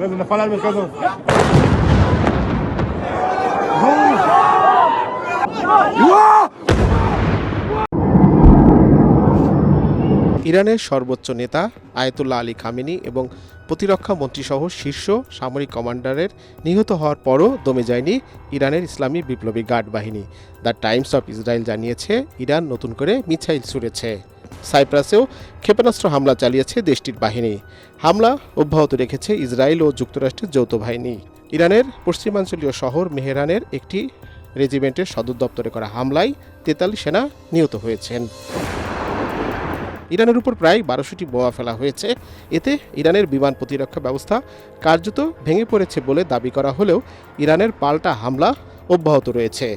لازم نفعل المركز. ইরানের সর্বোচ্চ নেতা আয়াতুল্লাহ আলী খামেনি এবং প্রতিরক্ষা মন্ত্রীসহ শীর্ষ সামরিক কমান্ডারের নিহত হওয়ার পরও দমে যায়নি ইরানের ইসলামী বিপ্লবী গার্ড বাহিনী। দ্য টাইমস অফ ইসরায়েল জানিয়েছে, ইরান নতুন করে মিসাইল ছুড়েছে। সাইপ্রাসেও ক্ষেপণাস্ত্র হামলা চালিয়েছে দেশটির বাহিনী। হামলা অব্যাহত রেখেছে ইসরায়েল ও যুক্তরাষ্ট্রের যৌথ বাহিনী। ইরানের পশ্চিমাঞ্চলীয় শহর মেহরানের একটি রেজিমেন্টের সদর দপ্তরে করা হামলায় 43 সেনা নিহত হয়েছেন। ইরানের উপর প্রায় 1200টি বোমা ফেলা হয়েছে। এতে ইরানের বিমান প্রতিরক্ষা ব্যবস্থা কার্যত ভেঙে পড়েছে বলে দাবি করা হলেও ইরানের পাল্টা হামলা অব্যাহত রয়েছে।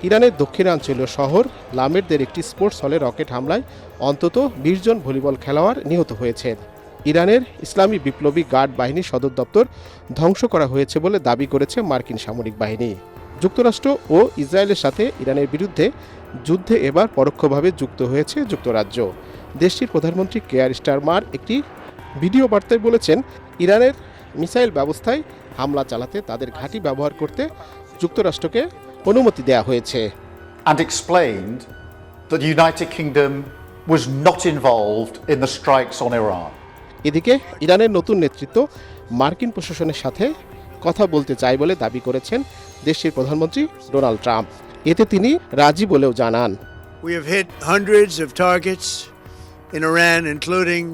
ইরানের দক্ষিণাঞ্চলীয় শহর লামেরদের একটি স্পোর্টস হলে রকেট হামলায় অন্তত 20 জন ভলিবল খেলোয়াড় নিহত হয়েছেন। ইরানের ইসলামী বিপ্লবী গার্ড বাহিনীর সদর দপ্তর ধ্বংস করা হয়েছে বলে দাবি করেছে মার্কিন সামরিক বাহিনী। যুক্তরাষ্ট্র ও ইসরায়েলের সাথে ইরানের বিরুদ্ধে যুদ্ধে এবার পরোক্ষভাবে যুক্ত হয়েছে যুক্তরাজ্য। দেশটির প্রধানমন্ত্রী কেয়ার স্টারমার একটি ভিডিও বার্তায় বলেছেন, ইরানের মিসাইল ব্যবস্থায় হামলা চালাতে তাদের ঘাঁটি ব্যবহার করতে যুক্তরাষ্ট্রকে অনুমতি দেওয়া হয়েছে। And explained that the United Kingdom was not involved in the strikes on Iran. এদিকে ইরানের নতুন নেতৃত্ব মার্কিন প্রশাসনের সাথে কথা বলতে চায় বলে দাবি করেছেন দেশটির প্রধানমন্ত্রী ডোনাল্ড ট্রাম্প। এতে তিনি রাজি বলেও জানান। We have hit hundreds of targets in Iran, including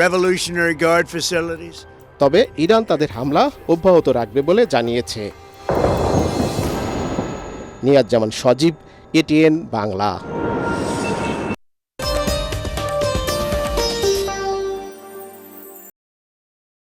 Revolutionary Guard facilities. তবে ইরান তাদের হামলা অব্যাহত রাখবে বলে জানিয়েছে। নিয়াজ জামান সজীব, এটিএন বাংলা।